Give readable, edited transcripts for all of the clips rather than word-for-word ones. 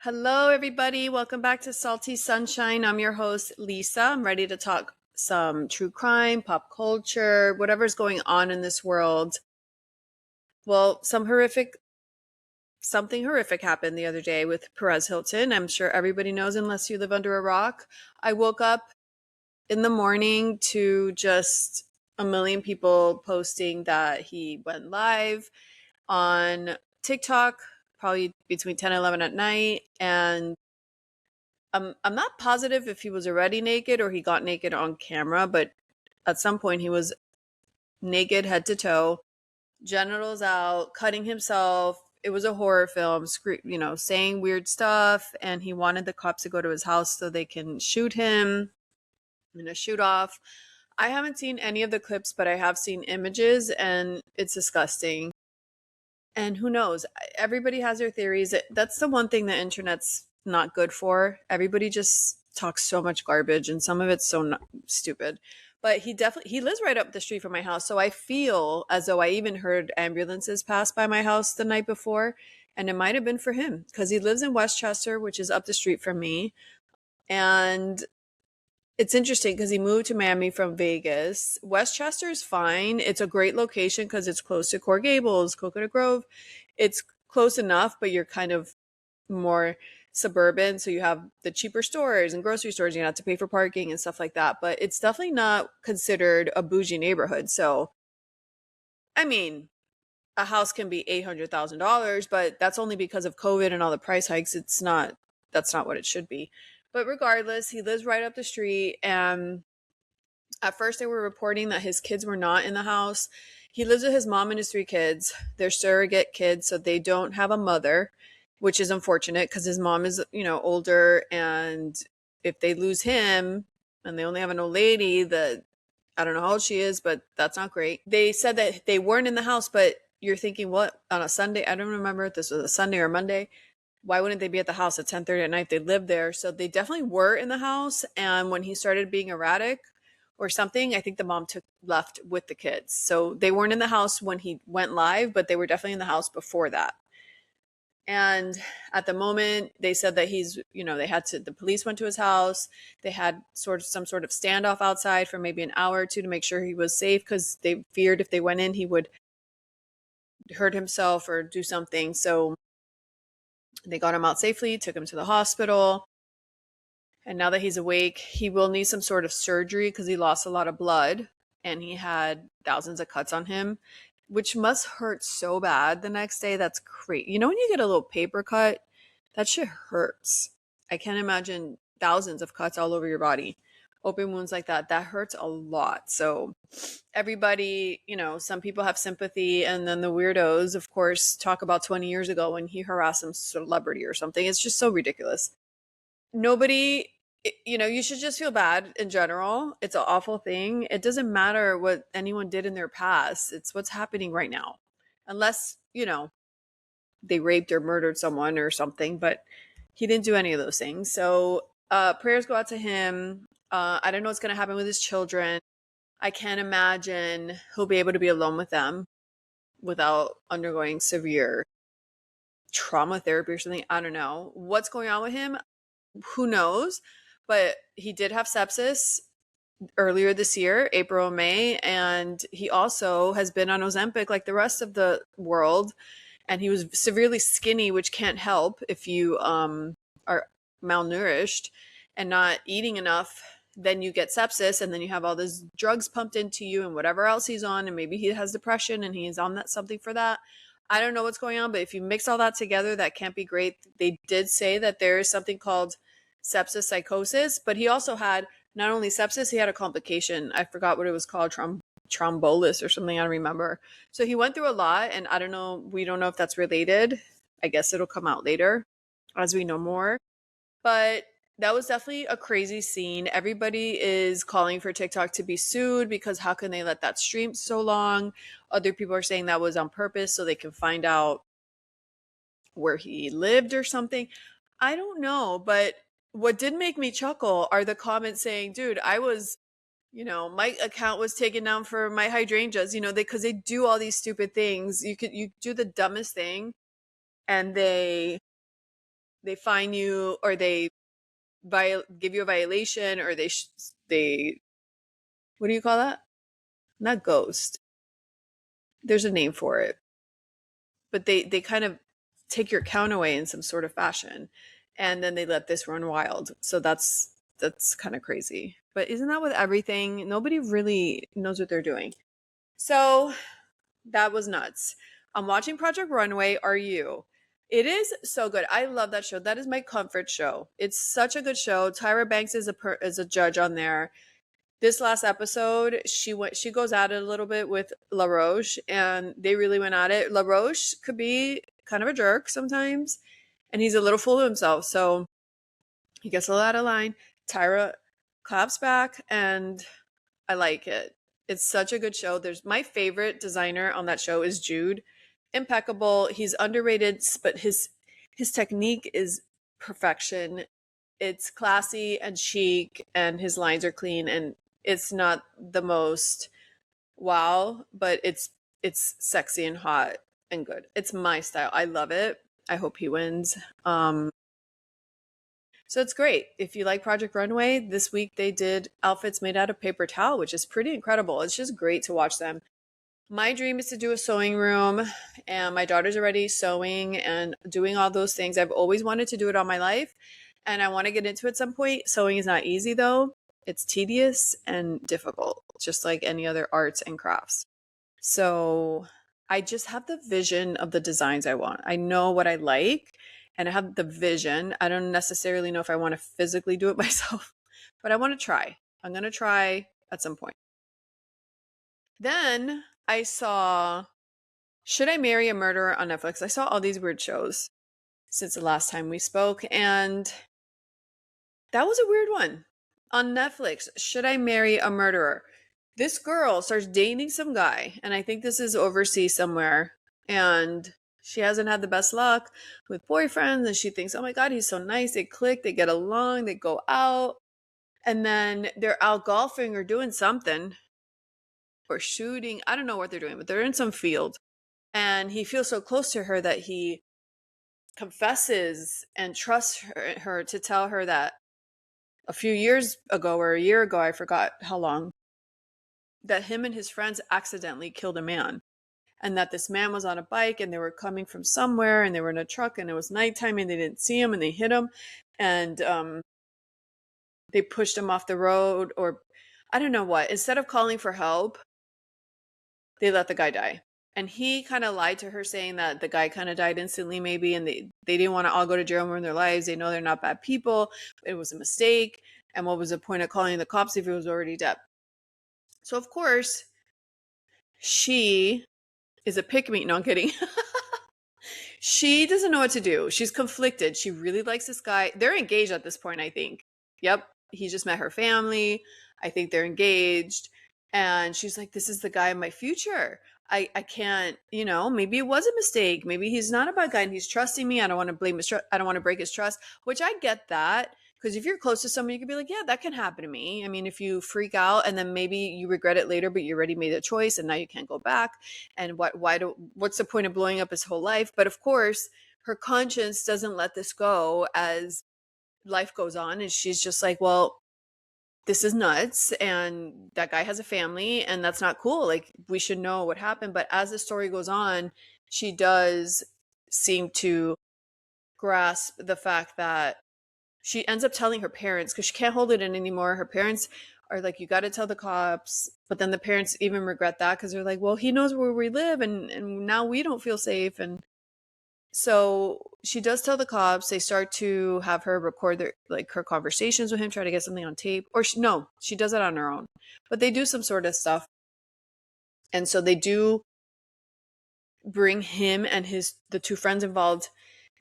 Hello, everybody. Welcome back to Salty Sunshine. I'm your host, Lisa. I'm ready to talk some true crime, pop culture, whatever's going on in this world. Well, something horrific happened the other day with Perez Hilton. I'm sure everybody knows, unless you live under a rock. I woke up in the morning to just a million people posting that he went live on TikTok, probably between 10 and 11 at night. And I'm not positive if he was already naked or he got naked on camera, but at some point he was naked head to toe, genitals out, cutting himself. It was a horror film, saying weird stuff, and he wanted the cops to go to his house so they can shoot him in a shoot off. I haven't seen any of the clips, but I have seen images, and it's disgusting. And who knows? Everybody has their theories. That's the one thing the internet's not good for. Everybody just talks so much garbage, and some of it's so stupid. But he lives right up the street from my house, so I feel as though I even heard ambulances pass by my house the night before, and it might have been for him because he lives in Westchester, which is up the street from me. And it's interesting because he moved to Miami from Vegas. Westchester is fine. It's a great location because it's close to Coral Gables, Coconut Grove. It's close enough, but you're kind of more suburban. So you have the cheaper stores and grocery stores. You don't have to pay for parking and stuff like that. But it's definitely not considered a bougie neighborhood. So, I mean, a house can be $800,000, but that's only because of COVID and all the price hikes. That's not what it should be. But regardless, he lives right up the street. And at first, they were reporting that his kids were not in the house. He lives with his mom and his three kids. They're surrogate kids, so they don't have a mother, which is unfortunate because his mom is, older. And if they lose him and they only have an old lady that I don't know how old she is, but that's not great. They said that they weren't in the house, but you're thinking, what, on a Sunday? I don't remember if this was a Sunday or Monday. Why wouldn't they be at the house at 10:30 at night? They lived there. So they definitely were in the house. And when he started being erratic or something, I think the mom left with the kids. So they weren't in the house when he went live, but they were definitely in the house before that. And at the moment, they said that the police went to his house. They had some sort of standoff outside for maybe an hour or two to make sure he was safe because they feared if they went in, he would hurt himself or do something. So they got him out safely, took him to the hospital. And now that he's awake, he will need some sort of surgery because he lost a lot of blood and he had thousands of cuts on him, which must hurt so bad the next day. That's great. You know, when you get a little paper cut, that shit hurts. I can't imagine thousands of cuts all over your body. Open wounds like that hurts a lot. So everybody, some people have sympathy, and then the weirdos, of course, talk about 20 years ago when he harassed some celebrity or something. It's just so ridiculous. Nobody, you should just feel bad in general. It's an awful thing. It doesn't matter what anyone did in their past. It's what's happening right now. Unless, they raped or murdered someone or something, but he didn't do any of those things. So prayers go out to him. I don't know what's going to happen with his children. I can't imagine he'll be able to be alone with them without undergoing severe trauma therapy or something. I don't know what's going on with him. Who knows? But he did have sepsis earlier this year, April, May, and he also has been on Ozempic like the rest of the world. And he was severely skinny, which can't help if you are malnourished and not eating enough. Then you get sepsis, and then you have all these drugs pumped into you and whatever else he's on, and maybe he has depression and he's on something for that. I don't know what's going on, but if you mix all that together, that can't be great. They did say that there is something called sepsis psychosis, but he also had not only sepsis, he had a complication. I forgot what it was called, thrombolis or something, I don't remember. So he went through a lot, and we don't know if that's related. I guess it'll come out later as we know more. But that was definitely a crazy scene. Everybody is calling for TikTok to be sued because how can they let that stream so long? Other people are saying that was on purpose so they can find out where he lived or something. I don't know, but what did make me chuckle are the comments saying, dude, my account was taken down for my hydrangeas, because they do all these stupid things. You do the dumbest thing and they they fine you, or they give you a violation, or they what do you call that? Not ghost. There's a name for it, but they kind of take your account away in some sort of fashion, and then they let this run wild. So that's kind of crazy. But isn't that with everything? Nobody really knows what they're doing. So that was nuts. I'm watching Project Runway. Are you? It is so good. I love that show. That is my comfort show. It's such a good show. Tyra Banks is a judge on there. This last episode, she goes at it a little bit with La Roche, and they really went at it. La Roche could be kind of a jerk sometimes, and he's a little full of himself, so he gets a little out of line. Tyra claps back, and I like it. It's such a good show. There's my favorite designer on that show is Jude. Impeccable. He's underrated, but his technique is perfection. It's classy and chic, and his lines are clean, and it's not the most wow, but it's sexy and hot and good. It's my style. I love it. I hope he wins. So it's great. If you like Project Runway, this week they did outfits made out of paper towel, which is pretty incredible. It's just great to watch them. My dream is to do a sewing room, and my daughter's already sewing and doing all those things. I've always wanted to do it all my life, and I want to get into it at some point. Sewing is not easy though. It's tedious and difficult, just like any other arts and crafts. So I just have the vision of the designs I want. I know what I like, and I have the vision. I don't necessarily know if I want to physically do it myself, but I want to try. I'm going to try at some point. Then I saw Should I Marry a Murderer on Netflix. I saw all these weird shows since the last time we spoke, and that was a weird one. On Netflix, Should I Marry a Murderer? This girl starts dating some guy, and I think this is overseas somewhere, and she hasn't had the best luck with boyfriends, and she thinks, oh my God, he's so nice. They click, they get along, they go out, and then they're out golfing or doing something, or shooting. I don't know what they're doing, but they're in some field. And he feels so close to her that he confesses and trusts her to tell her that a few years ago, or a year ago, I forgot how long, that him and his friends accidentally killed a man. And that this man was on a bike, and they were coming from somewhere, and they were in a truck, and it was nighttime, and they didn't see him, and they hit him, and they pushed him off the road, or I don't know what. Instead of calling for help, they let the guy die. And he kind of lied to her, saying that the guy kind of died instantly, maybe, and they didn't want to all go to jail more in their lives. They know they're not bad people. It was a mistake. And what was the point of calling the cops if he was already dead? So, of course, she is a pick me. No, I'm kidding. She doesn't know what to do. She's conflicted. She really likes this guy. They're engaged at this point, I think. Yep. He just met her family. I think they're engaged. And she's like, this is the guy of my future. I can't, maybe it was a mistake. Maybe he's not a bad guy and he's trusting me. I don't want to blame his trust. I don't want to break his trust, which I get that. Because if you're close to somebody, you could be like, yeah, that can happen to me. I mean, if you freak out and then maybe you regret it later, but you already made a choice and now you can't go back. And what's the point of blowing up his whole life? But of course, her conscience doesn't let this go as life goes on. And she's just like, well, this is nuts, and that guy has a family, and that's not cool. Like, we should know what happened. But as the story goes on, she does seem to grasp the fact that she ends up telling her parents, because she can't hold it in anymore. Her parents are like, you got to tell the cops. But then the parents even regret that, because they're like, well, he knows where we live, and now we don't feel safe. And so she does tell the cops. They start to have her record her conversations with him, try to get something on tape. Or she does it on her own. But they do some sort of stuff. And so they do bring him and the two friends involved.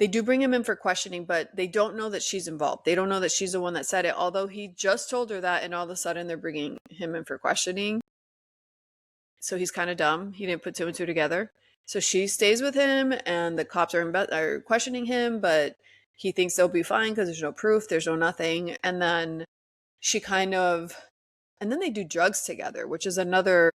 They do bring him in for questioning, but they don't know that she's involved. They don't know that she's the one that said it, although he just told her that, and all of a sudden they're bringing him in for questioning. So he's kind of dumb. He didn't put two and two together. So she stays with him, and the cops are questioning him, but he thinks they'll be fine because there's no proof, there's no nothing. And then and then they do drugs together, which is another.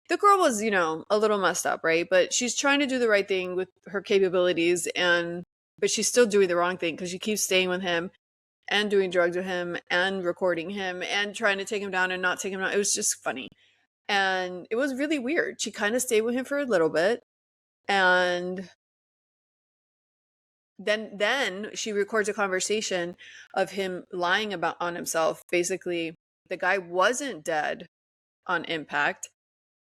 The girl was, a little messed up, right? But she's trying to do the right thing with her capabilities, and but she's still doing the wrong thing because she keeps staying with him and doing drugs with him and recording him and trying to take him down and not take him down. It was just funny. And it was really weird. She kind of stayed with him for a little bit, and then she records a conversation of him lying about on himself. Basically, the guy wasn't dead on impact,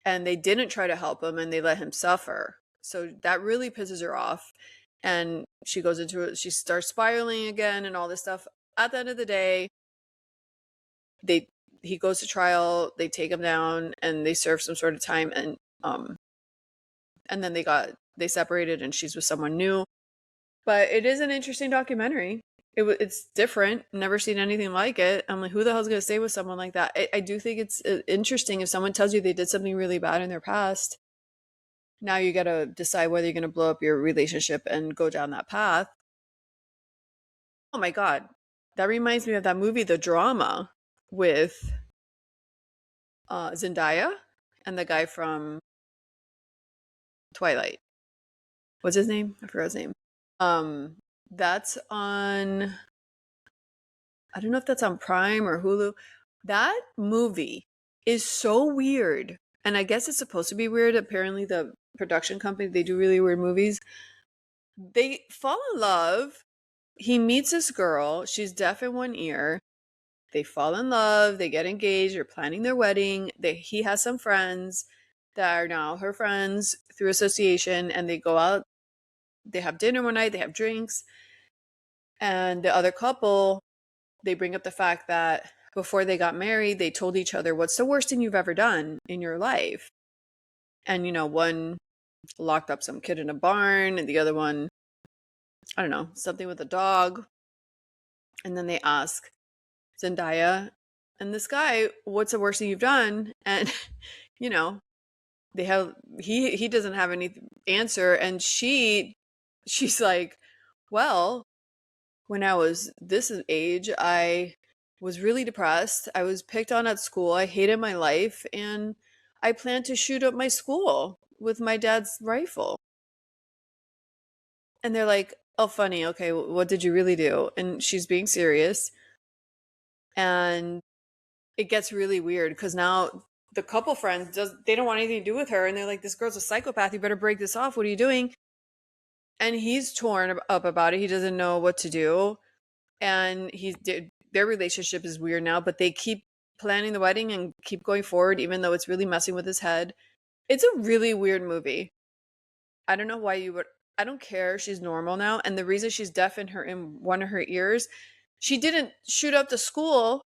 and they didn't try to help him, and they let him suffer. So that really pisses her off, and she goes into it. She starts spiraling again and all this stuff. At the end of the day, he goes to trial, they take him down, and they serve some sort of time, and then they separated, and she's with someone new. But it is an interesting documentary. It's different. Never seen anything like it. I'm like, who the hell's going to stay with someone like that? I do think it's interesting if someone tells you they did something really bad in their past. Now you got to decide whether you're going to blow up your relationship and go down that path. Oh my God. That reminds me of that movie, The Drama, with Zendaya and the guy from Twilight. What's his name? I forgot his name. That's on, I don't know if that's on Prime or Hulu. That movie is so weird. And I guess it's supposed to be weird. Apparently the production company, they do really weird movies. They fall in love. He meets this girl. She's deaf in one ear. They fall in love. They get engaged. They're planning their wedding. He has some friends that are now her friends through association, and they go out. They have dinner one night. They have drinks. And the other couple, they bring up the fact that before they got married, they told each other, what's the worst thing you've ever done in your life? And, one locked up some kid in a barn, and the other one, I don't know, something with a dog. And then they ask Zendaya and this guy, what's the worst thing you've done? And, he doesn't have any answer. And she's like, well, when I was this age, I was really depressed. I was picked on at school. I hated my life. And I planned to shoot up my school with my dad's rifle. And they're like, oh, funny. Okay, what did you really do? And she's being serious. And it gets really weird because now the couple friends, they don't want anything to do with her. And they're like, this girl's a psychopath. You better break this off. What are you doing? And he's torn up about it. He doesn't know what to do. And their relationship is weird now, but they keep planning the wedding and keep going forward, even though it's really messing with his head. It's a really weird movie. I don't know why you would. I don't care. She's normal now. And the reason she's deaf in one of her ears, she didn't shoot up the school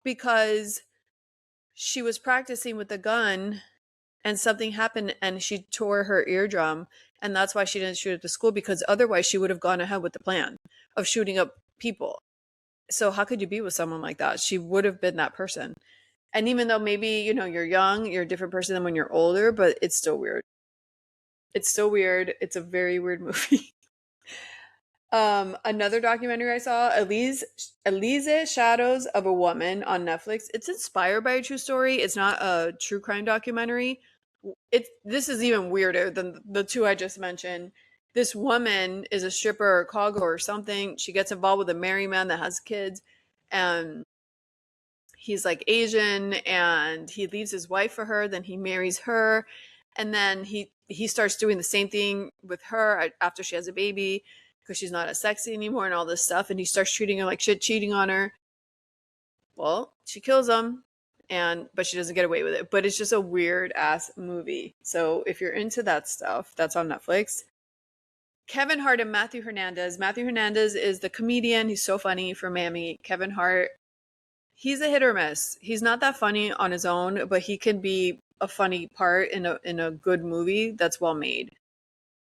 because she was practicing with the gun and something happened and she tore her eardrum. And that's why she didn't shoot at the school, because otherwise she would have gone ahead with the plan of shooting up people. So how could you be with someone like that? She would have been that person. And even though maybe, you're young, you're a different person than when you're older, but it's still weird. It's so weird. It's a very weird movie. Another documentary I saw, Elise Shadows of a Woman on Netflix. It's inspired by a true story. It's not a true crime documentary. This is even weirder than the two I just mentioned. This woman is a stripper or cog or something. She gets involved with a married man that has kids, and he's like Asian, and he leaves his wife for her. Then he marries her, and then he starts doing the same thing with her after she has a baby, because she's not as sexy anymore and all this stuff. And he starts treating her like shit, cheating on her. Well, she kills him, but she doesn't get away with it. But it's just a weird ass movie. So if you're into that stuff, that's on Netflix. Kevin Hart and Matthew Hernandez. Matthew Hernandez is the comedian. He's so funny from Miami. Kevin Hart, he's a hit or miss. He's not that funny on his own, but he can be a funny part in a good movie that's well made.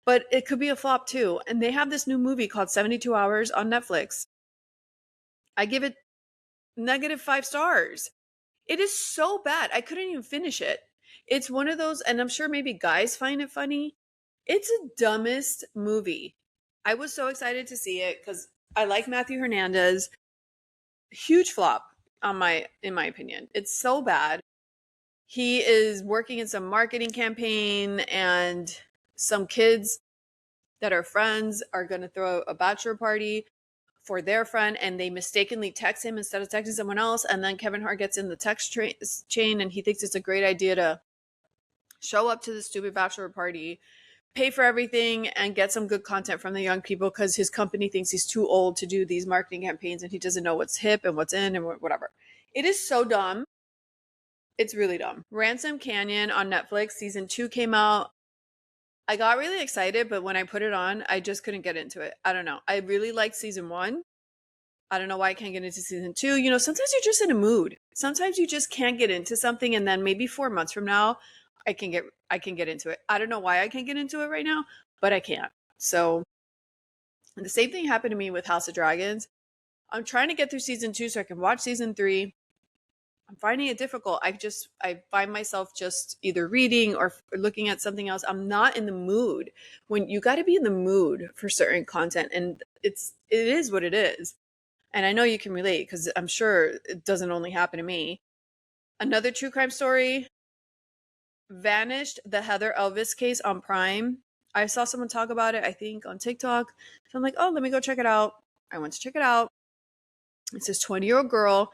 But it could be a flop too. And they have this new movie called 72 Hours on Netflix. I give it -5 stars. It is so bad. I couldn't even finish it. It's one of those, and I'm sure maybe guys find it funny. It's the dumbest movie. I was so excited to see it because I like Matthew Hernandez. Huge flop in my opinion. It's so bad. He is working in some marketing campaign, and some kids that are friends are going to throw a bachelor party for their friend, and they mistakenly text him instead of texting someone else. And then Kevin Hart gets in the text chain, and he thinks it's a great idea to show up to the stupid bachelor party, pay for everything, and get some good content from the young people because his company thinks he's too old to do these marketing campaigns and he doesn't know what's hip and what's in and whatever. It is so dumb. It's really dumb. Ransom Canyon on Netflix, season 2 came out. I got really excited, but when I put it on, I just couldn't get into it. I don't know. I really liked season 1. I don't know why I can't get into season 2. You know, sometimes you're just in a mood. Sometimes you just can't get into something, and then maybe 4 months from now, I can get into it. I don't know why I can't get into it right now, but I can't. So the same thing happened to me with House of Dragons. I'm trying to get through season 2 so I can watch season 3. I'm finding it difficult. I find myself just either reading or looking at something else. I'm not in the mood. When you got to be in the mood for certain content, and it is what it is. And I know you can relate because I'm sure it doesn't only happen to me. Another true crime story, Vanished, the Heather Elvis case on Prime. I saw someone talk about it, I think, on TikTok. So I'm like, oh, let me go check it out. I went to check it out. It's this 20-year-old girl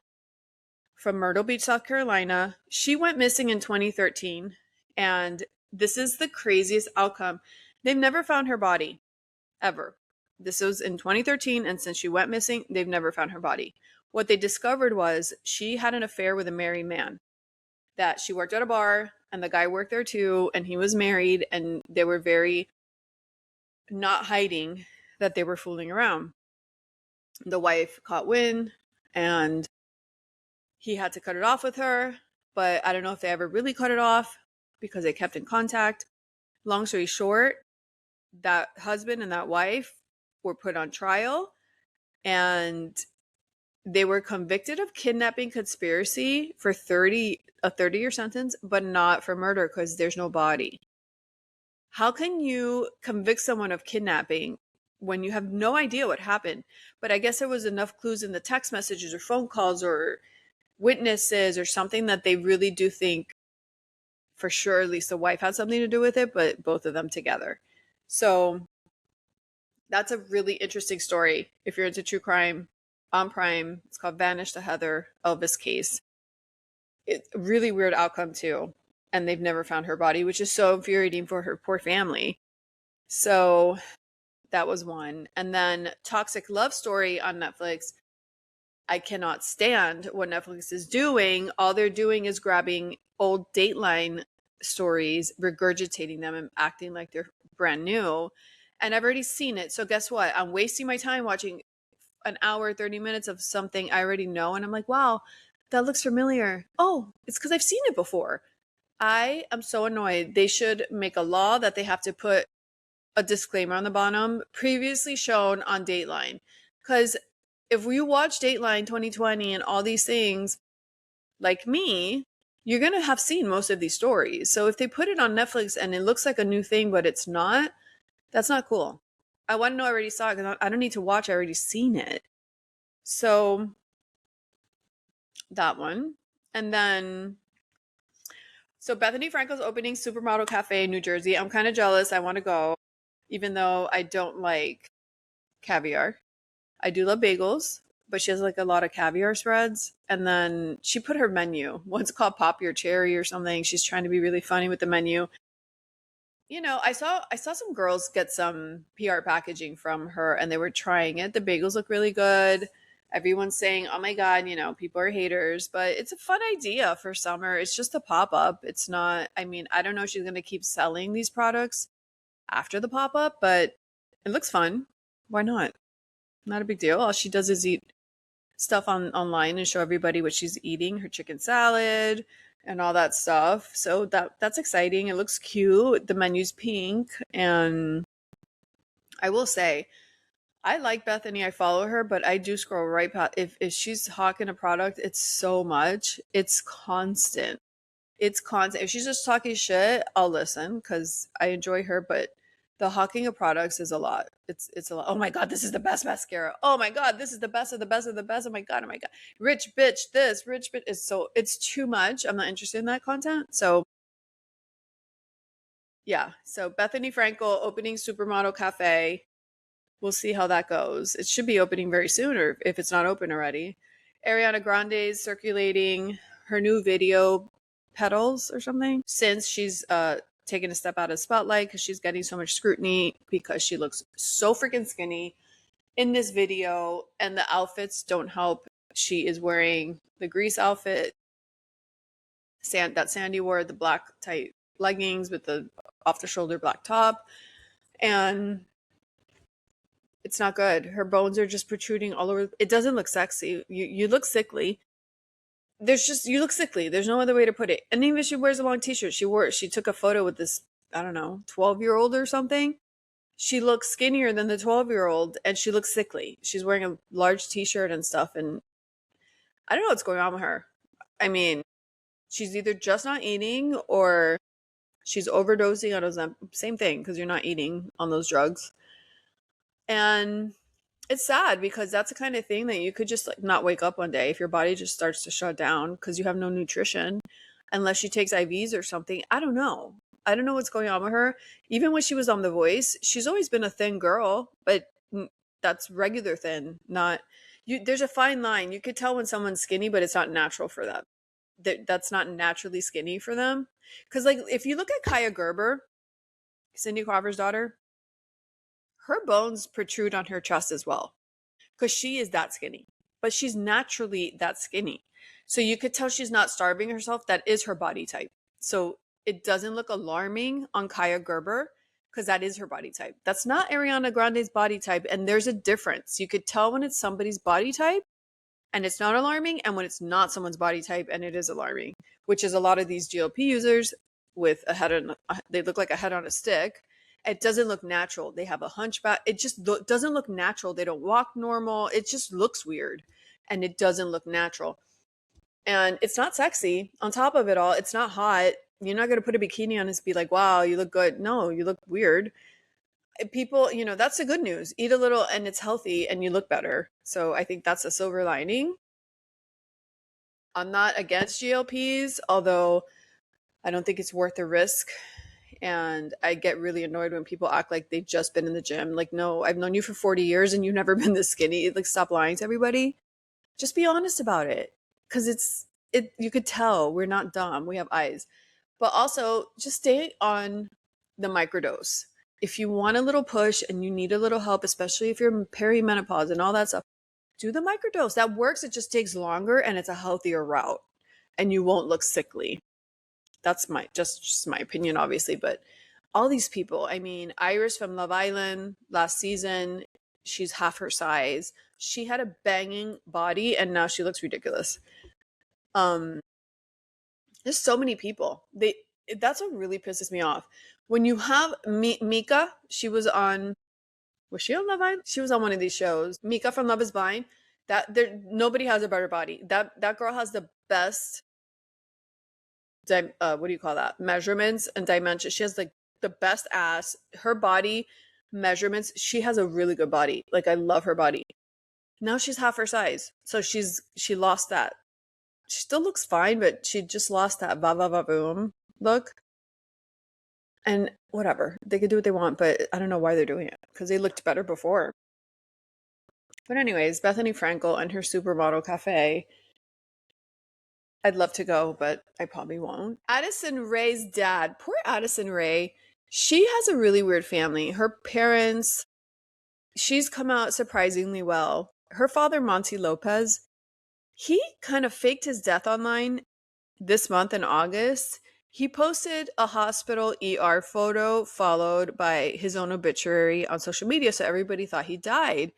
from Myrtle Beach, South Carolina. She went missing in 2013. And this is the craziest outcome. They've never found her body, ever. This was in 2013, and since she went missing, they've never found her body. What they discovered was she had an affair with a married man, that she worked at a bar, and the guy worked there too, and he was married, and they were very not hiding that they were fooling around. The wife caught wind, and he had to cut it off with her, but I don't know if they ever really cut it off because they kept in contact. Long story short, that husband and that wife were put on trial, and they were convicted of kidnapping conspiracy for a 30-year sentence, but not for murder because there's no body. How can you convict someone of kidnapping when you have no idea what happened? But I guess there was enough clues in the text messages or phone calls or witnesses or something that they really do think for sure at least the wife had something to do with it, but both of them together. So that's a really interesting story. If you're into true crime, on Prime, it's called Vanish, the Heather Elvis case. It's a really weird outcome too. And they've never found her body, which is so infuriating for her poor family. So that was one. And then Toxic Love Story on Netflix. I cannot stand what Netflix is doing. All they're doing is grabbing old Dateline stories, regurgitating them and acting like they're brand new. And I've already seen it. So guess what? I'm wasting my time watching an hour, 30 minutes of something I already know. And I'm like, wow, that looks familiar. Oh, it's because I've seen it before. I am so annoyed. They should make a law that they have to put a disclaimer on the bottom, previously shown on Dateline. Because if you watch Dateline 2020 and all these things, like me, you're going to have seen most of these stories. So if they put it on Netflix and it looks like a new thing, but it's not, that's not cool. I want to know I already saw it because I don't need to watch. I already seen it. So that one. And then, so Bethenny Frankel's opening Supermodel Cafe in New Jersey. I'm kind of jealous. I want to go, even though I don't like caviar. I do love bagels, but she has like a lot of caviar spreads. And then she put her menu. One's called Pop Your Cherry or something. She's trying to be really funny with the menu. You know, I saw some girls get some PR packaging from her and they were trying it. The bagels look really good. Everyone's saying, oh my God, you know, people are haters, but it's a fun idea for summer. It's just a pop-up. It's not, I mean, I don't know if she's going to keep selling these products after the pop-up, but it looks fun. Why not? Not a big deal. All she does is eat stuff online and show everybody what she's eating, her chicken salad and all that stuff. So that's exciting. It looks cute. The menu's pink. And I will say, I like Bethenny. I follow her, but I do scroll right past. If she's hawking a product, it's so much. It's constant. It's constant. If she's just talking shit, I'll listen because I enjoy her, but the hawking of products is a lot. It's a lot. Oh my God, this is the best mascara. Oh my God, this is the best of the best of the best. Oh my God, oh my God. Rich bitch, this, rich bitch is so, it's too much. I'm not interested in that content. So Yeah. So Bethenny Frankel opening Supermodel Cafe. We'll see how that goes. It should be opening very soon, or if it's not open already. Ariana Grande's circulating her new video, Petals or something, since she's taken a step out of spotlight because she's getting so much scrutiny because she looks so freaking skinny in this video, and the outfits don't help. She is wearing the Grease outfit that Sandy wore, the black tight leggings with the off the shoulder black top, and it's not good. Her bones are just protruding all over. It doesn't look sexy. You look sickly. You look sickly. There's no other way to put it. And even if she wears a long t-shirt, she took a photo with this, I don't know, 12-year-old or something. She looks skinnier than the 12-year-old, and she looks sickly. She's wearing a large t-shirt and stuff, and I don't know what's going on with her. I mean, she's either just not eating or she's overdosing on those. Same thing, because you're not eating on those drugs. And it's sad because that's the kind of thing that you could just like not wake up one day if your body just starts to shut down because you have no nutrition, unless she takes IVs or something. I don't know. I don't know what's going on with her. Even when she was on The Voice, she's always been a thin girl, but that's regular thin, not you. There's a fine line. You could tell when someone's skinny, but it's not natural for them. That's not naturally skinny for them. Because like if you look at Kaya Gerber, Cindy Crawford's daughter, her bones protrude on her chest as well because she is that skinny, but she's naturally that skinny. So you could tell she's not starving herself. That is her body type. So it doesn't look alarming on Kaya Gerber because that is her body type. That's not Ariana Grande's body type. And there's a difference. You could tell when it's somebody's body type and it's not alarming, and when it's not someone's body type and it is alarming, which is a lot of these GLP users with a head on, they look like a head on a stick. It doesn't look natural. They have a hunchback. It just doesn't look natural. They don't walk normal. It just looks weird, and it doesn't look natural. And it's not sexy. On top of it all, it's not hot. You're not going to put a bikini on and be like, wow, you look good. No, you look weird. People, that's the good news. Eat a little and it's healthy and you look better. So I think that's a silver lining. I'm not against GLPs, although I don't think it's worth the risk. And I get really annoyed when people act like they've just been in the gym. Like, no, I've known you for 40 years and you've never been this skinny. Like, stop lying to everybody. Just be honest about it. Because you could tell we're not dumb. We have eyes. But also, just stay on the microdose. If you want a little push and you need a little help, especially if you're perimenopause and all that stuff, do the microdose. That works. It just takes longer and it's a healthier route. And you won't look sickly. That's just my opinion, obviously. But all these people, I mean, Iris from Love Island last season, she's half her size. She had a banging body and now she looks ridiculous. There's so many people. That's what really pisses me off. When you have Mika, was she on Love Island? She was on one of these shows. Mika from Love is Blind. Nobody has a better body. That girl has the best what do you call that? Measurements and dimensions. She has like the best ass. Her body measurements. She has a really good body. Like, I love her body. Now she's half her size. So she lost that. She still looks fine, but she just lost that boom look. And whatever. They could do what they want, but I don't know why they're doing it. Because they looked better before. But anyways, Bethenny Frankel and her Supermodel Cafe. I'd love to go, but I probably won't. Addison Rae's dad, poor Addison Rae, she has a really weird family. Her parents, she's come out surprisingly well. Her father, Monty Lopez, he kind of faked his death online this month in August. He posted a hospital ER photo followed by his own obituary on social media, so everybody thought he died,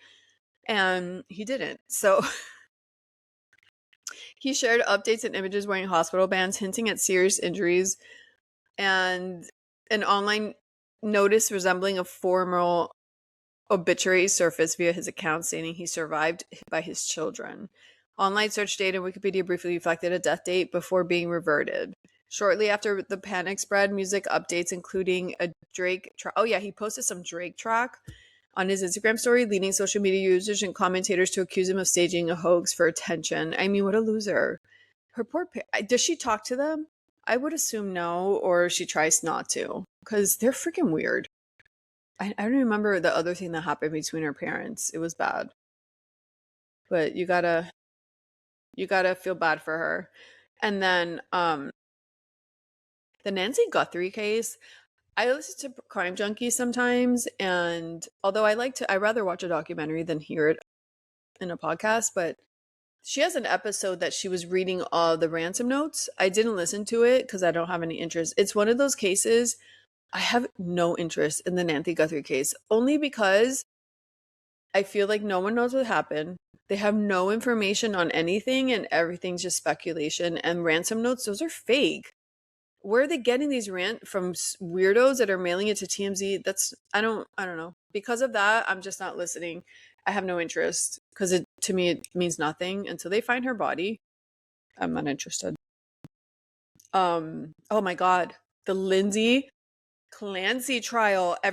and he didn't. So he shared updates and images wearing hospital bands, hinting at serious injuries, and an online notice resembling a formal obituary surfaced via his account, stating he survived by his children. Online search data and Wikipedia briefly reflected a death date before being reverted. Shortly after the panic spread, music updates, including a Drake track. Oh yeah, he posted some Drake track on his Instagram story, leading social media users and commentators to accuse him of staging a hoax for attention. I mean, what a loser. Her poor does she talk to them? I would assume no, or she tries not to, because they're freaking weird. I don't remember the other thing that happened between her parents. It was bad. But you gotta feel bad for her. And then the Nancy Guthrie case, I listen to Crime Junkie sometimes, and although I rather watch a documentary than hear it in a podcast, but she has an episode that she was reading all the ransom notes. I didn't listen to it because I don't have any interest. It's one of those cases I have no interest in, the Nancy Guthrie case, only because I feel like no one knows what happened. They have no information on anything, and everything's just speculation. And ransom notes, those are fake. Where are they getting these from weirdos that are mailing it to TMZ? I don't know. Because of that, I'm just not listening. I have no interest because to me it means nothing until they find her body. I'm not interested. Oh my God, the Lindsay Clancy trial. I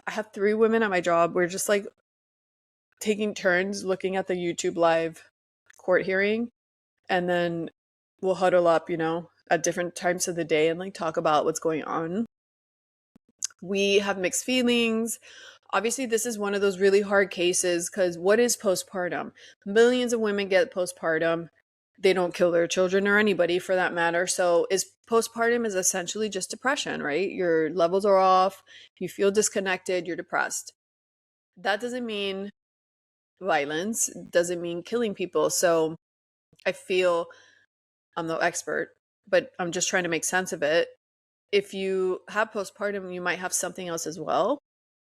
have 3 women at my job. We're just like taking turns looking at the YouTube live court hearing, and then we'll huddle up, at different times of the day and like talk about what's going on. We have mixed feelings. Obviously, this is one of those really hard cases because what is postpartum? Millions of women get postpartum. They don't kill their children or anybody for that matter. So postpartum is essentially just depression, right? Your levels are off. You feel disconnected. You're depressed. That doesn't mean violence. Doesn't mean killing people. So I feel, I'm no expert, but I'm just trying to make sense of it. If you have postpartum, you might have something else as well.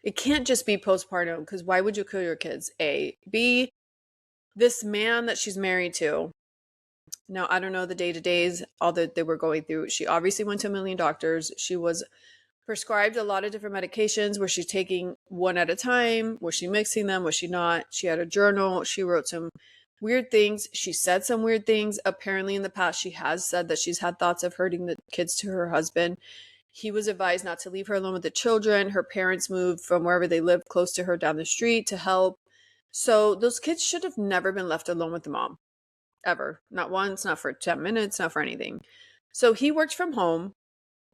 It can't just be postpartum, because why would you kill your kids? A. B, this man that she's married to. Now, I don't know the day-to-days, all that they were going through. She obviously went to a million doctors. She was prescribed a lot of different medications. Was she taking one at a time? Was she mixing them? Was she not? She had a journal. She wrote some weird things. She said some weird things. Apparently in the past, she has said that she's had thoughts of hurting the kids to her husband. He was advised not to leave her alone with the children. Her parents moved from wherever they lived close to her down the street to help. So those kids should have never been left alone with the mom. Ever. Not once, not for 10 minutes, not for anything. So he worked from home.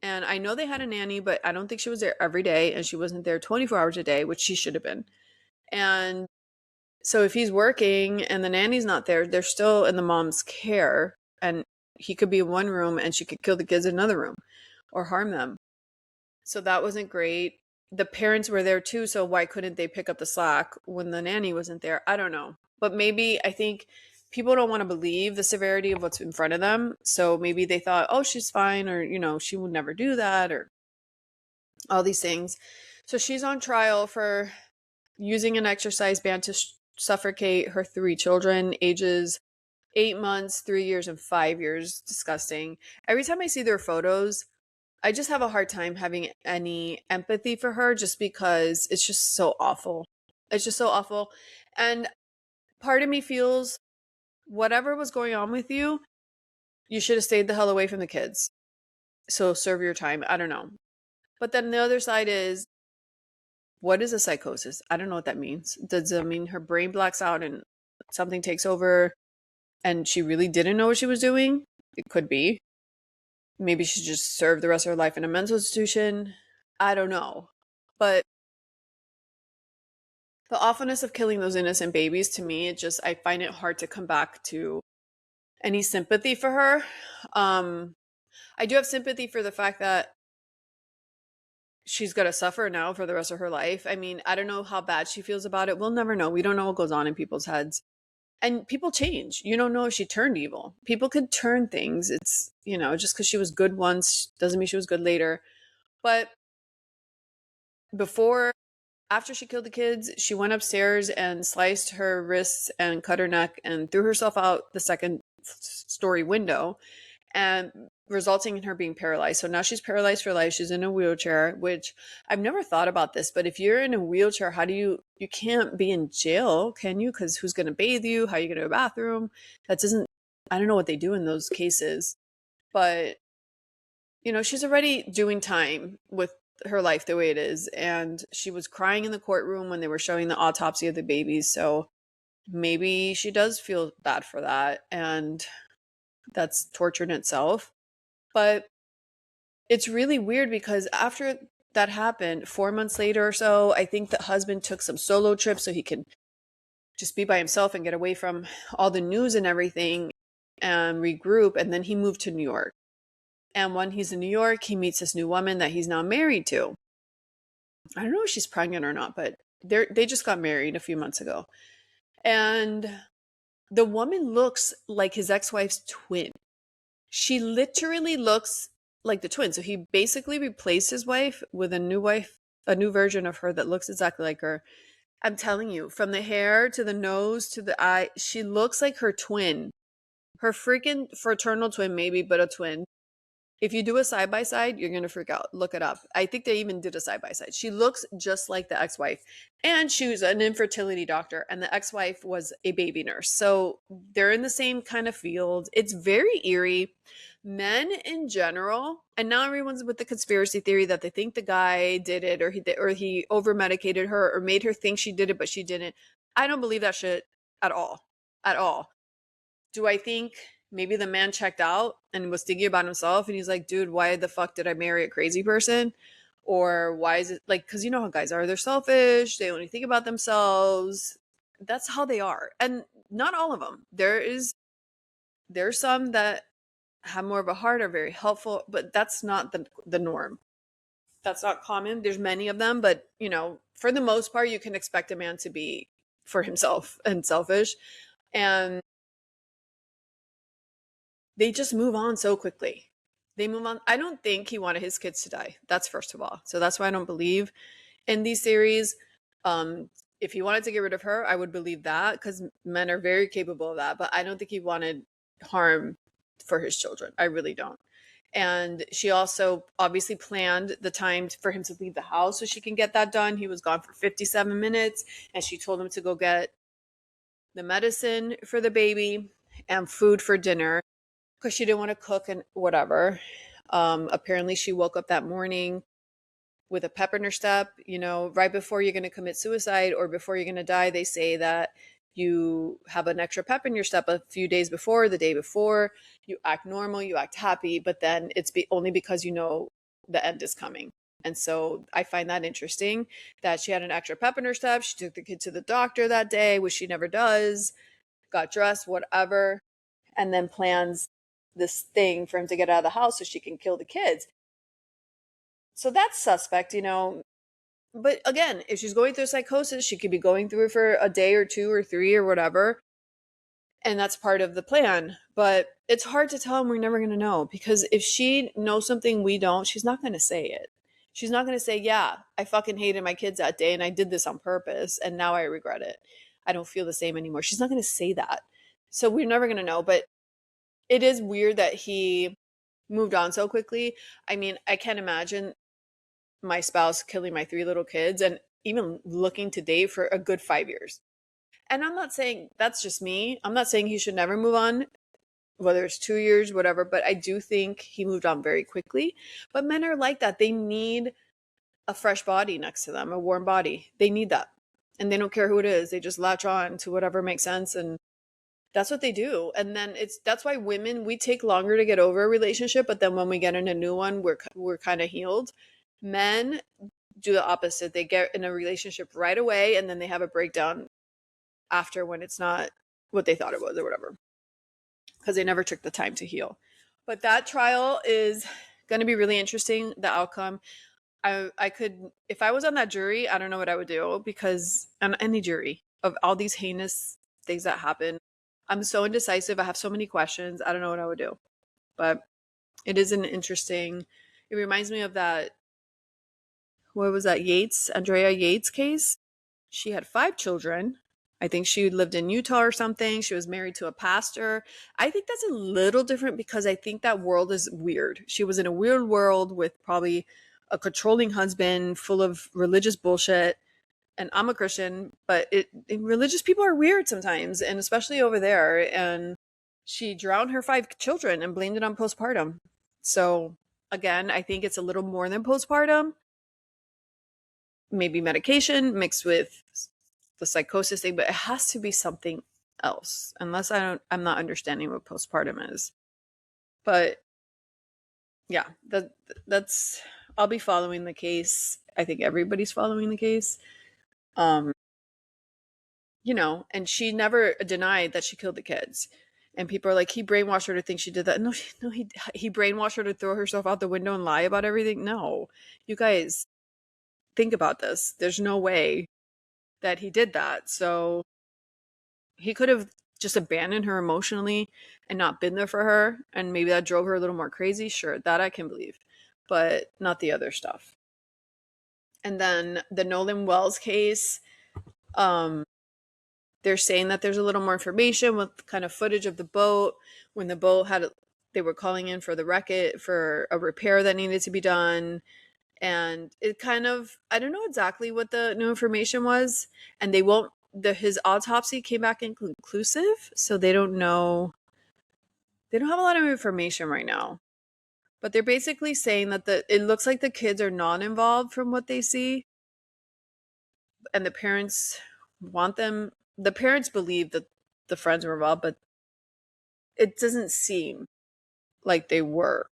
And I know they had a nanny, but I don't think she was there every day. And she wasn't there 24 hours a day, which she should have been. And so if he's working and the nanny's not there, they're still in the mom's care. And he could be in one room and she could kill the kids in another room or harm them. So that wasn't great. The parents were there too, so why couldn't they pick up the slack when the nanny wasn't there? I don't know. But maybe, I think people don't want to believe the severity of what's in front of them. So maybe they thought, oh, she's fine, or, she would never do that, or all these things. So she's on trial for using an exercise band to suffocate her 3 children, ages 8 months, 3 years, and 5 years. Disgusting. Every time I see their photos, I just have a hard time having any empathy for her, just because it's just so awful. It's just so awful. And part of me feels whatever was going on with you, you should have stayed the hell away from the kids. So serve your time. I don't know. But then the other side is, what is a psychosis? I don't know what that means. Does it mean her brain blacks out and something takes over and she really didn't know what she was doing? It could be. Maybe she just served the rest of her life in a mental institution. I don't know. But the awfulness of killing those innocent babies, to me, I find it hard to come back to any sympathy for her. I do have sympathy for the fact that she's going to suffer now for the rest of her life. I mean, I don't know how bad she feels about it. We'll never know. We don't know what goes on in people's heads. And people change. You don't know if she turned evil. People could turn things. It's, just because she was good once doesn't mean she was good later. But after she killed the kids, she went upstairs and sliced her wrists and cut her neck and threw herself out the second story window, and resulting in her being paralyzed. So now she's paralyzed for life. She's in a wheelchair, which I've never thought about this, but if you're in a wheelchair, how do you can't be in jail, can you? Because who's going to bathe you? How are you going to a bathroom? I don't know what they do in those cases, but she's already doing time with her life the way it is. And she was crying in the courtroom when they were showing the autopsy of the babies. So maybe she does feel bad for that. And that's torture in itself. But it's really weird because after that happened, 4 months later or so, I think the husband took some solo trips so he can just be by himself and get away from all the news and everything and regroup. And then he moved to New York. And when he's in New York, he meets this new woman that he's now married to. I don't know if she's pregnant or not, but they just got married a few months ago. And the woman looks like his ex-wife's twin. She literally looks like the twin. So he basically replaced his wife with a new wife, a new version of her that looks exactly like her. I'm telling you, from the hair to the nose to the eye, she looks like her twin. Her freaking fraternal twin, maybe, but a twin. If you do a side by side, you're going to freak out. Look it up. I think they even did a side by side. She looks just like the ex wife. And she was an infertility doctor, and the ex wife was a baby nurse. So they're in the same kind of field. It's very eerie. Men in general, and now everyone's with the conspiracy theory that they think the guy did it, or he over medicated her, or made her think she did it, but she didn't. I don't believe that shit at all. At all. Do I think maybe the man checked out and was thinking about himself and he's like, dude, why the fuck did I marry a crazy person? Or why is it like, because you know how guys are, they're selfish, they only think about themselves. That's how they are. And not all of them. There's some that have more of a heart, are very helpful, but that's not the norm. That's not common. There's many of them, but you know, for the most part, you can expect a man to be for himself and selfish. And they just move on so quickly. They move on. I don't think he wanted his kids to die. That's first of all. So that's why I don't believe in these theories. If he wanted to get rid of her, I would believe that because men are very capable of that. But I don't think he wanted harm for his children. I really don't. And she also obviously planned the time for him to leave the house so she can get that done. He was gone for 57 minutes and she told him to go get the medicine for the baby and food for dinner because she didn't want to cook and whatever. Apparently, she woke up that morning with a pep in her step. You know, right before you're going to commit suicide or before you're going to die, they say that you have an extra pep in your step a few days before, the day before. You act normal, you act happy, but then it's only because you know the end is coming. And so I find that interesting that she had an extra pep in her step. She took the kid to the doctor that day, which she never does, got dressed, whatever, and then plans this thing for him to get out of the house so she can kill the kids. So that's suspect, you know. But again, if she's going through psychosis, she could be going through it for a day or two or three or whatever. And that's part of the plan. But it's hard to tell and we're never going to know because if she knows something we don't, she's not going to say it. She's not going to say, yeah, I fucking hated my kids that day and I did this on purpose and now I regret it. I don't feel the same anymore. She's not going to say that. So we're never going to know. But it is weird that he moved on so quickly. I mean, I can't imagine my spouse killing my 3 little kids and even looking to date for a good 5 years. And I'm not saying that's just me. I'm not saying he should never move on, whether it's 2 years, whatever, but I do think he moved on very quickly. But men are like that. They need a fresh body next to them, a warm body. They need that. And they don't care who it is. They just latch on to whatever makes sense and that's what they do. And then that's why women, we take longer to get over a relationship, but then when we get in a new one, we're kind of healed. Men do the opposite. They get in a relationship right away and then they have a breakdown after when it's not what they thought it was or whatever. Because they never took the time to heal. But that trial is going to be really interesting, the outcome. I could, if I was on that jury, I don't know what I would do because on any jury of all these heinous things that happen, I'm so indecisive. I have so many questions. I don't know what I would do. But it is an interesting, it reminds me of that, what was that, Andrea Yates case? She had 5 children. I think she lived in Utah or something. She was married to a pastor. I think that's a little different because I think that world is weird. She was in a weird world with probably a controlling husband full of religious bullshit. And I'm a Christian, but religious people are weird sometimes, and especially over there. And she drowned her 5 children and blamed it on postpartum. So again, I think it's a little more than postpartum. Maybe medication mixed with the psychosis thing, but it has to be something else. Unless I'm not understanding what postpartum is. But yeah, that's I'll be following the case. I think everybody's following the case. Um, and she never denied that she killed the kids. And people are like, he brainwashed her to think she did that. No, no, he brainwashed her to throw herself out the window and lie about everything. No, you guys think about this. There's no way that he did that. So he could have just abandoned her emotionally and not been there for her, and maybe that drove her a little more crazy. Sure, that I can believe, but not the other stuff. And then the Nolan Wells case, um, they're saying that there's a little more information with kind of footage of the boat when the boat they were calling in for the wreckage for a repair that needed to be done. And it kind of, I don't know exactly what the new information was, and they won't his autopsy came back inconclusive, so they don't know. They don't have a lot of information right now, but they're basically saying that it looks like the kids are not involved from what they see, and the parents want them. The parents believe that the friends were involved, but it doesn't seem like they were.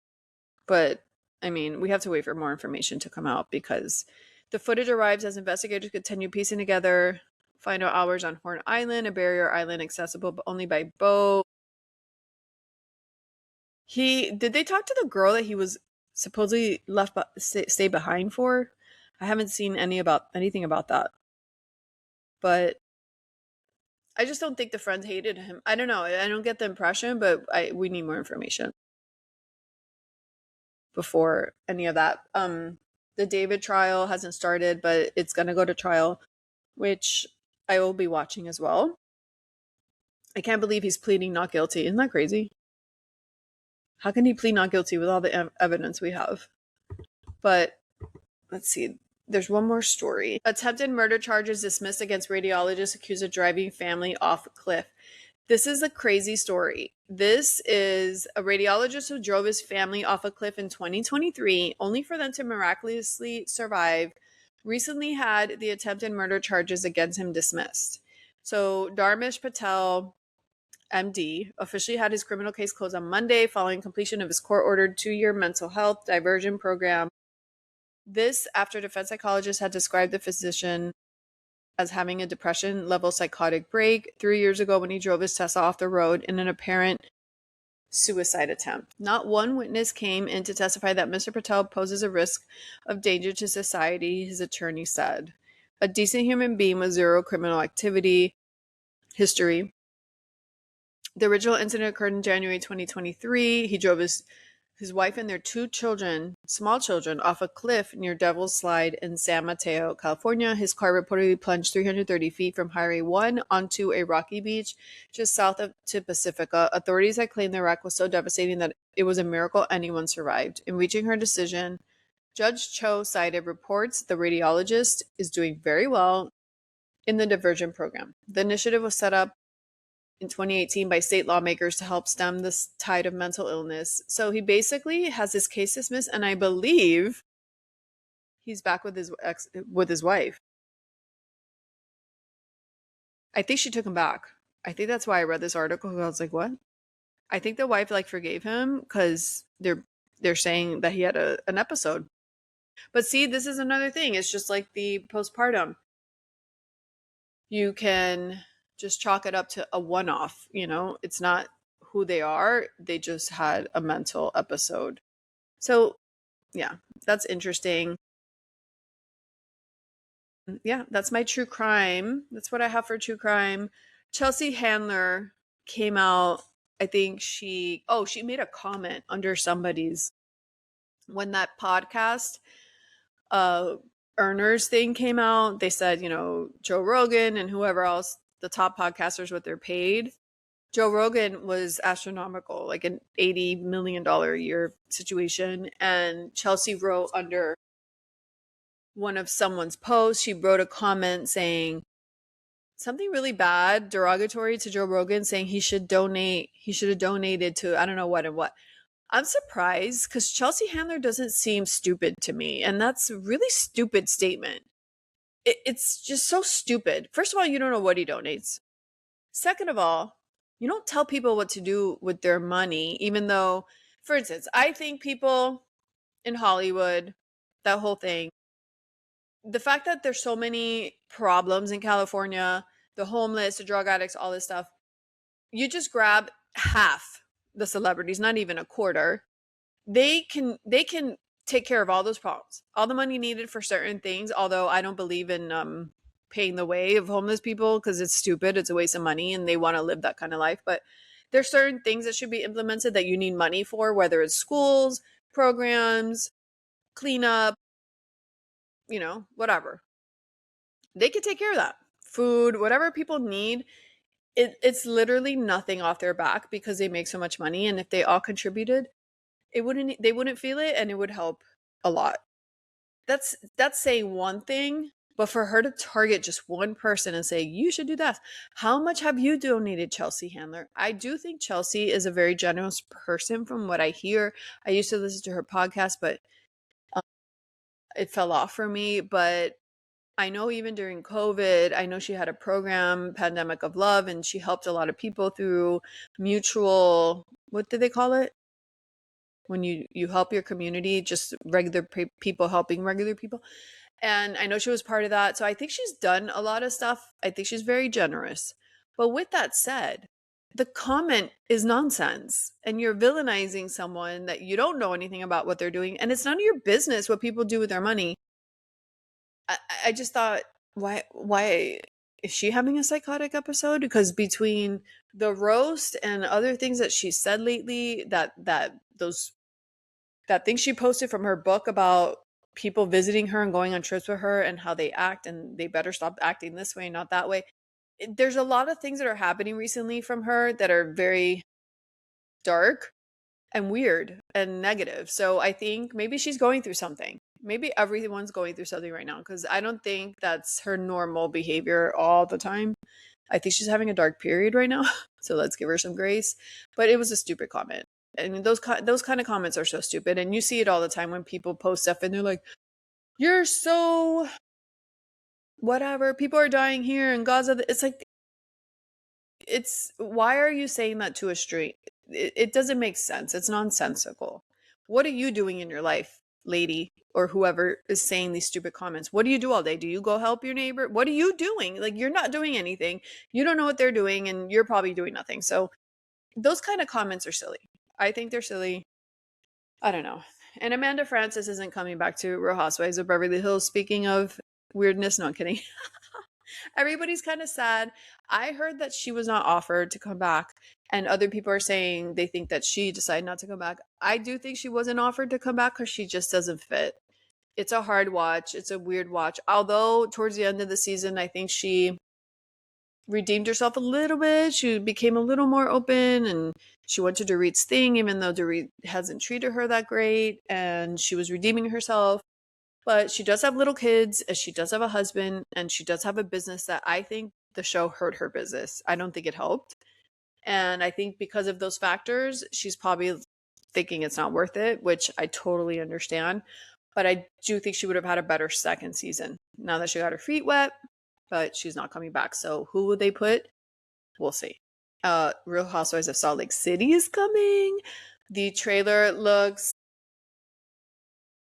But I mean, we have to wait for more information to come out because the footage arrives as investigators continue piecing together final hours on Horn Island, a barrier island accessible but only by boat. Did they talk to the girl that he was supposedly left stay behind for? I haven't seen anything about that. But I just don't think the friends hated him. I don't know. I don't get the impression, but we need more information before any of that. The David trial hasn't started, but it's going to go to trial, which I will be watching as well. I can't believe he's pleading not guilty. Isn't that crazy? How can he plead not guilty with all the evidence we have? But let's see. There's one more story. Attempted murder charges dismissed against radiologist accused of driving family off a cliff. This is a crazy story. This is a radiologist who drove his family off a cliff in 2023, only for them to miraculously survive. Recently had the attempted murder charges against him dismissed. So Dharmesh Patel, MD, officially had his criminal case closed on Monday following completion of his court-ordered 2-year mental health diversion program. This after defense psychologists had described the physician as having a depression-level psychotic break 3 years ago when he drove his Tesla off the road in an apparent suicide attempt. Not one witness came in to testify that Mr. Patel poses a risk of danger to society, his attorney said. A decent human being with zero criminal activity history. The original incident occurred in January 2023. He drove his wife and their 2 children, small children, off a cliff near Devil's Slide in San Mateo, California. His car reportedly plunged 330 feet from Highway 1 onto a rocky beach just south to Pacifica. Authorities had claimed the wreck was so devastating that it was a miracle anyone survived. In reaching her decision, Judge Cho cited reports the radiologist is doing very well in the diversion program. The initiative was set up in 2018 by state lawmakers to help stem this tide of mental illness. So he basically has his case dismissed, and I believe he's back with his wife. I think she took him back. I think that's why I read this article. I was like, what? I think the wife forgave him because they're saying that he had an episode. But see, this is another thing. It's just like the postpartum. You can just chalk it up to a one-off, it's not who they are. They just had a mental episode. So yeah, that's interesting. Yeah, that's my true crime. That's what I have for true crime. Chelsea Handler came out. I think she made a comment under somebody's when that podcast earners thing came out. They said, Joe Rogan and whoever else, the top podcasters, what they're paid. Joe Rogan was astronomical, like an $80 million a year situation. And Chelsea wrote under one of someone's posts, she wrote a comment saying something really bad, derogatory to Joe Rogan, saying he should have donated to, I don't know what and what. I'm surprised because Chelsea Handler doesn't seem stupid to me. And that's a really stupid statement. It's just so stupid. First of all, you don't know what he donates. Second of all, you don't tell people what to do with their money, even though For instance, I think people in Hollywood, that whole thing, the fact that there's so many problems in California, the homeless, the drug addicts, all this stuff, you just grab half the celebrities, not even a quarter. They can take care of all those problems, all the money needed for certain things. Although I don't believe in paying the way of homeless people, because it's stupid, it's a waste of money, and they want to live that kind of life. But there's certain things that should be implemented that you need money for, whether it's schools, programs, cleanup, whatever. They could take care of that. Food, whatever people need, it's literally nothing off their back because they make so much money. And if they all contributed, they wouldn't feel it, and it would help a lot. That's saying one thing, but for her to target just one person and say, you should do that. How much have you donated, Chelsea Handler? I do think Chelsea is a very generous person from what I hear. I used to listen to her podcast, but it fell off for me. But I know even during COVID, I know she had a program, Pandemic of Love, and she helped a lot of people through mutual, what do they call it? When you help your community, just regular people helping regular people. And I know she was part of that. So I think she's done a lot of stuff. I think she's very generous. But with that said, the comment is nonsense, and you're villainizing someone that you don't know anything about what they're doing. And it's none of your business what people do with their money. I just thought, why is she having a psychotic episode? Because between the roast and other things that she said lately, that thing she posted from her book about people visiting her and going on trips with her and how they act, and they better stop acting this way, not that way. There's a lot of things that are happening recently from her that are very dark and weird and negative. So I think maybe she's going through something. Maybe everyone's going through something right now, because I don't think that's her normal behavior all the time. I think she's having a dark period right now. So let's give her some grace. But it was a stupid comment. And those kind of comments are so stupid. And you see it all the time when people post stuff and they're like, you're so whatever. People are dying here in Gaza. It's like, why are you saying that to a street? It doesn't make sense. It's nonsensical. What are you doing in your life, lady, or whoever is saying these stupid comments? What do you do all day? Do you go help your neighbor? What are you doing? Like, you're not doing anything. You don't know what they're doing, and you're probably doing nothing. So those kind of comments are silly. I think they're silly. I don't know. And Amanda Francis isn't coming back to Real Housewives of Beverly Hills. Speaking of weirdness, not kidding. Everybody's kind of sad. I heard that she was not offered to come back, and other people are saying they think that she decided not to come back. I do think she wasn't offered to come back because she just doesn't fit. It's a hard watch. It's a weird watch. Although towards the end of the season, I think she redeemed herself a little bit. She became a little more open, and she went to Dorit's thing, even though Dorit hasn't treated her that great, and she was redeeming herself. But she does have little kids, and she does have a husband, and she does have a business that I think the show hurt her business. I don't think it helped. And I think because of those factors, she's probably thinking it's not worth it, which I totally understand. But I do think she would have had a better second season now that she got her feet wet, but she's not coming back. So who would they put? We'll see. Real Housewives of Salt Lake City is coming. The trailer looks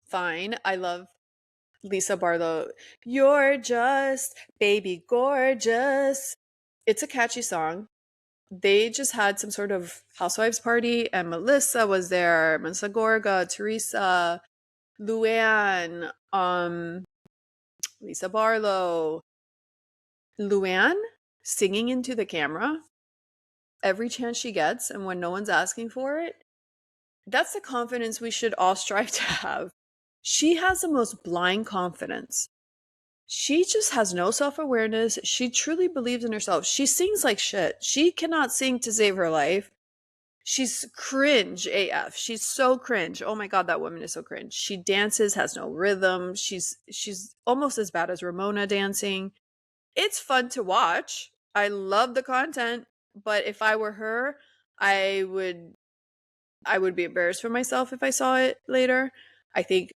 fine. I love Lisa Barlow. You're just baby gorgeous. It's a catchy song. They just had some sort of housewives party, and Melissa was there, Melissa Gorga, Teresa, Luann, Lisa Barlow. Luann singing into the camera every chance she gets, and when no one's asking for it. That's the confidence we should all strive to have. She has the most blind confidence. She just has no self-awareness. She truly believes in herself. She sings like shit. She cannot sing to save her life. She's cringe AF. She's so cringe. Oh my God, that woman is so cringe. She dances, has no rhythm. She's almost as bad as Ramona dancing. It's fun to watch. I love the content, but if I were her, I would be embarrassed for myself if I saw it later. I think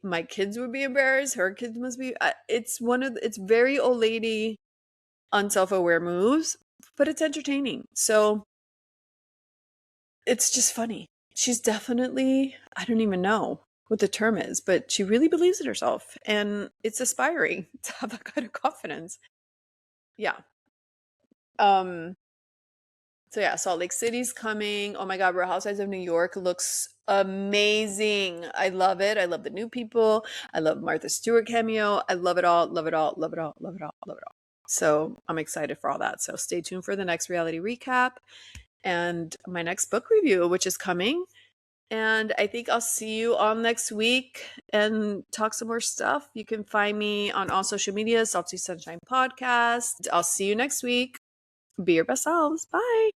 my kids would be embarrassed. Her kids must be. It's very old lady, unself-aware moves, but it's entertaining. So it's just funny. she's definitely, I don't even know what the term is, but she really believes in herself, and it's aspiring to have that kind of confidence. Yeah. Um, so yeah, Salt Lake City's coming. Oh my God, Real Housewives of New York looks amazing. I love it. I love the new people. I love Martha Stewart cameo. I love it all, love it all, love it all, love it all, love it all. So I'm excited for all that. So stay tuned for the next reality recap and my next book review, which is coming. And I think I'll see you all next week and talk some more stuff. You can find me on all social media, Salty Sunshine Podcast. I'll see you next week. Be your best selves. Bye.